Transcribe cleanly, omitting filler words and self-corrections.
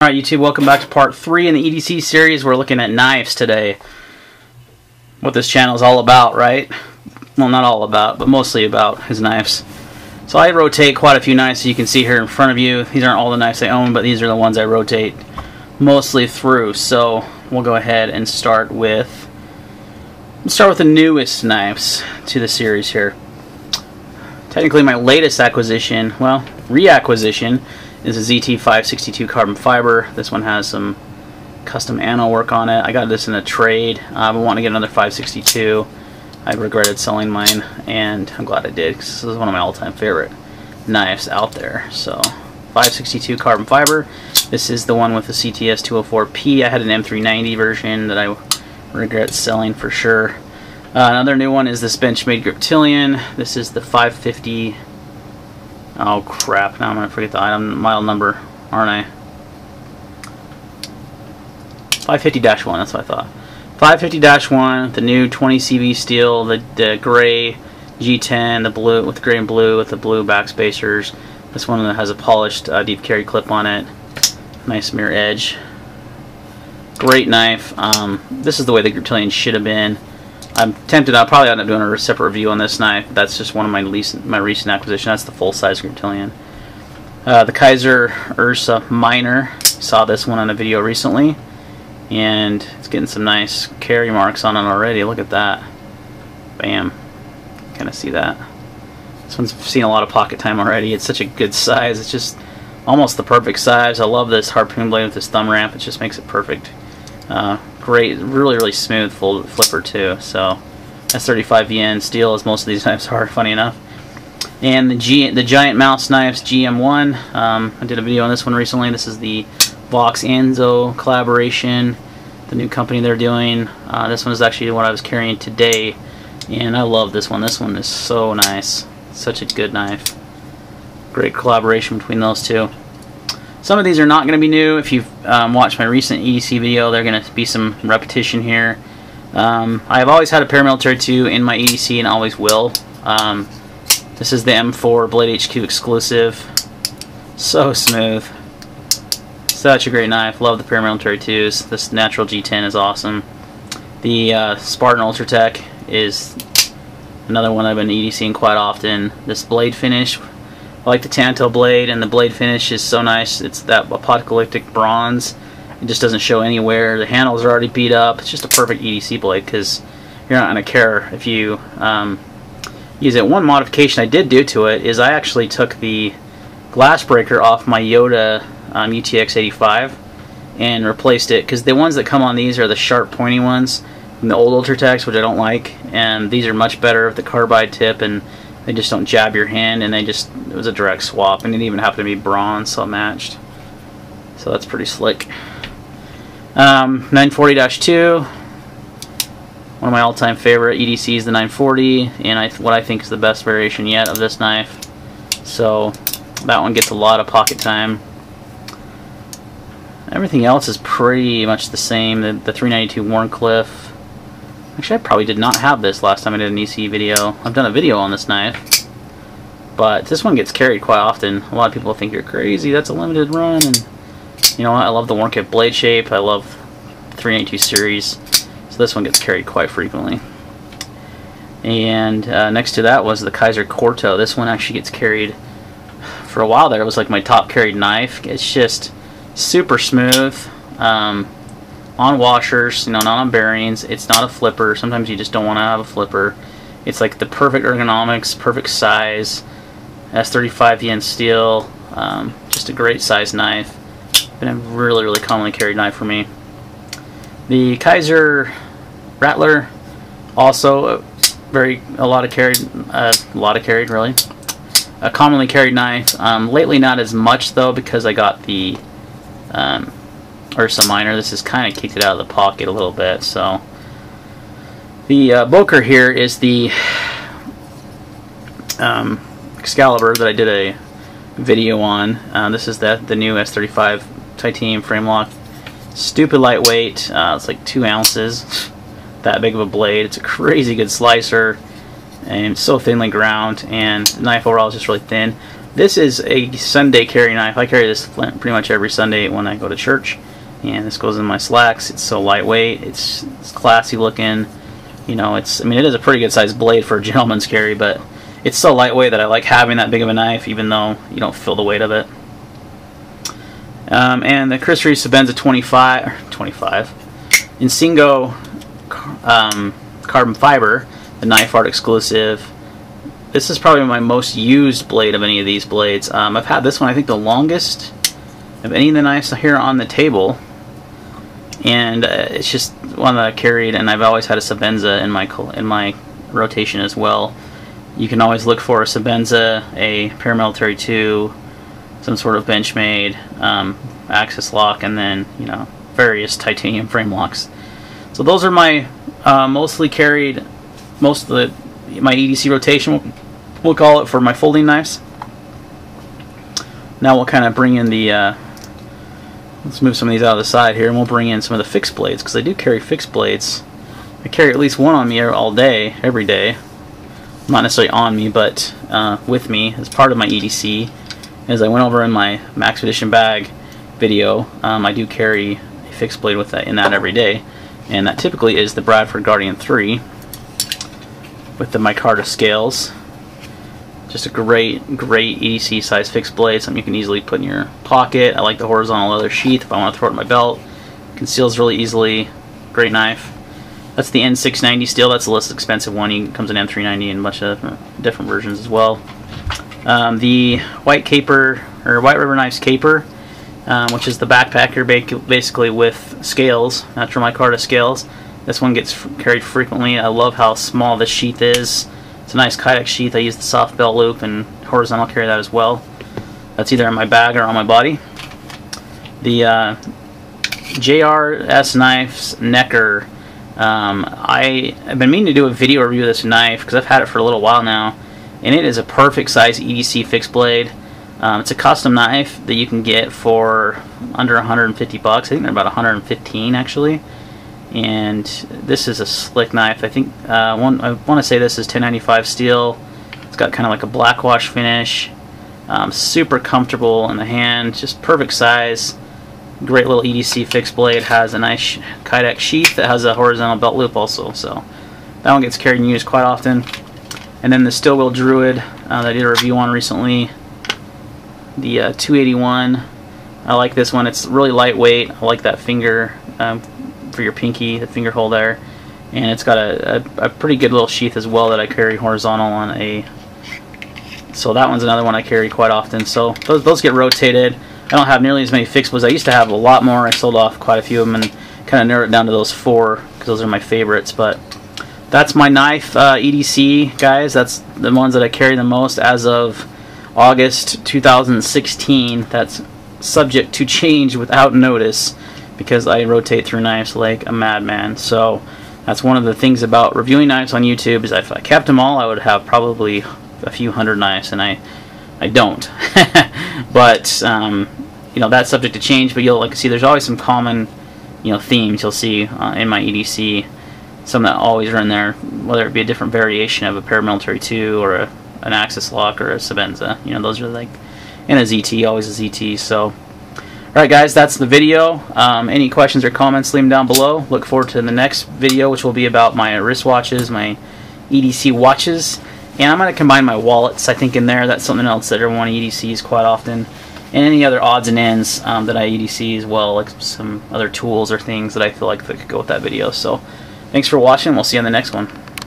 Alright YouTube, welcome back to part 3 in the EDC series. We're looking at knives today. What this channel is all about, right? Well, not all about, but mostly about is knives. So I rotate quite a few knives, so you can see here in front of you. These aren't all the knives I own, but these are the ones I rotate mostly through. So we'll go ahead and start with the newest knives to the series here. Technically my latest acquisition, well, reacquisition, is a ZT562 carbon fiber. This one has some custom anno work on it. I got this in a trade. I want to get another 562. I regretted selling mine, and I'm glad I did because this is one of my all-time favorite knives out there. So 562 carbon fiber. This is the one with the CTS 204P. I had an M390 version that I regret selling for sure. Another new one is this Benchmade Griptilian. This is the 550. Oh crap, now I'm going to forget the item model number, aren't I? 550-1, that's what I thought. 550-1, the new 20 CV steel, the gray G10, the blue with the gray and blue with the blue backspacers. This one has a polished deep carry clip on it. Nice mirror edge. Great knife. This is the way the Griptilian should have been. I'm tempted. I'll probably end up doing a separate review on this knife. That's just one of my recent acquisition. That's the full-size Griptilian. The Kaiser Ursa Minor. Saw this one on a video recently, and it's getting some nice carry marks on it already. Look at that. Bam. Kind of see that. This one's seen a lot of pocket time already. It's such a good size. It's just almost the perfect size. I love this harpoon blade with this thumb ramp. It just makes it perfect. Great, really smooth flipper too. So that's 35 VN steel, as most of these knives are, funny enough. And the Giant Mouse Knives GM1. I did a video on this one recently. This is the Vox Anzo collaboration, the new company they're doing. This one is actually what I was carrying today, and I love this one. This one is so nice. Such a good knife. Great collaboration between those two. Some of these are not going to be new. If you've watched my recent EDC video, they're going to be some repetition here. I've always had a paramilitary 2 in my EDC and always will. This is the M4 Blade HQ exclusive. So smooth. Such a great knife. Love the paramilitary 2s. This natural G10 is awesome. The Spartan Ultratech is another one I've been EDCing quite often. This blade finish, I like the Tanto blade, and the blade finish is so nice. It's that apocalyptic bronze. It just doesn't show anywhere. The handles are already beat up. It's just a perfect EDC blade because you're not going to care if you use it. One modification I did do to it is I actually took the glass breaker off my Yoda UTX-85 and replaced it, because the ones that come on these are the sharp pointy ones from the old Ultratechs, which I don't like, and these are much better with the carbide tip, and they just don't jab your hand, and it was a direct swap, and it even happened to be bronze, so it matched. So that's pretty slick. 940-2, one of my all-time favorite EDCs, the 940, and what I think is the best variation yet of this knife. So that one gets a lot of pocket time. Everything else is pretty much the same. The 392 Warncliffe. Actually, I probably did not have this last time I did an EC video. I've done a video on this knife, but this one gets carried quite often. A lot of people think you're crazy. That's a limited run, and you know what? I love the Warncliffe blade shape. I love the 392 series, so this one gets carried quite frequently. And next to that was the Kaiser Corto. This one actually gets carried for a while there. It was like my top carried knife. It's just super smooth. On washers, you know, not on bearings. It's not a flipper. Sometimes you just don't want to have a flipper. It's like the perfect ergonomics, perfect size. S35 VN steel. Just a great size knife. Been a really commonly carried knife for me. The Kaiser Rattler, also a lot of carried really. A commonly carried knife. Lately not as much though, because I got the Ursa Minor. This has kind of kicked it out of the pocket a little bit. So the Boker here is the Excalibur that I did a video on. This is the new S35 titanium frame lock. Stupid lightweight. It's like 2 ounces. That big of a blade. It's a crazy good slicer, and so thinly ground, and the knife overall is just really thin. This is a Sunday carry knife. I carry this pretty much every Sunday when I go to church. And this goes in my slacks. It's so lightweight. It's classy looking. You know, I mean, it is a pretty good sized blade for a gentleman's carry, but it's so lightweight that I like having that big of a knife, even though you don't feel the weight of it. And the Chris Reeve Sebenza 25 Insingo carbon fiber, the knife art exclusive. This is probably my most used blade of any of these blades. I've had this one, I think, the longest of any of the knives here on the table, and it's just one that I carried, and I've always had a Sebenza in my rotation as well. You can always look for a Sebenza, a Paramilitary 2, some sort of Benchmade, axis lock, and then, you know, various titanium frame locks. So those are my mostly carried, my EDC rotation, we'll call it, for my folding knives. Now we'll kind of bring in the let's move some of these out of the side here, and we'll bring in some of the fixed blades, because I do carry fixed blades. I carry at least one on me all day, every day. Not necessarily on me, but with me as part of my EDC. As I went over in my Max Edition bag video, I do carry a fixed blade with that in that every day, and that typically is the Bradford Guardian 3 with the micarta scales. Just a great EDC size fixed blade, something you can easily put in your pocket. I like the horizontal leather sheath if I want to throw it in my belt. Conceals really easily. Great knife. That's the N690 steel. That's the less expensive one. It comes in M390 and a bunch of different versions as well. The White River Knives Caper, which is the backpacker basically with scales, natural micarta scales. This one gets carried frequently. I love how small this sheath is. It's a nice Kydex sheath. I use the soft belt loop and horizontal carry that as well. That's either in my bag or on my body. The JRS Knives Necker. I've been meaning to do a video review of this knife because I've had it for a little while now, and it is a perfect size EDC fixed blade. It's a custom knife that you can get for under 150 bucks. I think they're about 115 actually. And this is a slick knife. I think I want to say this is 1095 steel. It's got kind of like a black wash finish. Super comfortable in the hand. Just perfect size. Great little EDC fixed blade. Has a nice Kydex sheath that has a horizontal belt loop also. So that one gets carried and used quite often. And then the Steel Wheel Druid that I did a review on recently. The 281. I like this one. It's really lightweight. I like that finger. For your pinky, the finger hole there, and it's got a pretty good little sheath as well that I carry horizontal on a. So that one's another one I carry quite often. So those get rotated. I don't have nearly as many fixed blades. I used to have a lot more. I sold off quite a few of them and kind of narrowed it down to those 4 because those are my favorites. But that's my knife EDC, guys. That's the ones that I carry the most as of August 2016. That's subject to change without notice, because I rotate through knives like a madman. So that's one of the things about reviewing knives on YouTube, is if I kept them all, I would have probably a few hundred knives, and I don't. But you know, that's subject to change. But you'll see there's always some common, you know, themes you'll see in my EDC. Some that always are in there, whether it be a different variation of a Paramilitary 2 or an Axis lock or a Sebenza. You know, those are like, and a ZT, always a ZT. So. Alright guys, that's the video. Any questions or comments, leave them down below. Look forward to the next video, which will be about my wristwatches, my EDC watches. And I'm going to combine my wallets, I think, in there. That's something else that everyone EDCs quite often. And any other odds and ends that I EDC as well, like some other tools or things that I feel like that could go with that video. So, thanks for watching. We'll see you on the next one.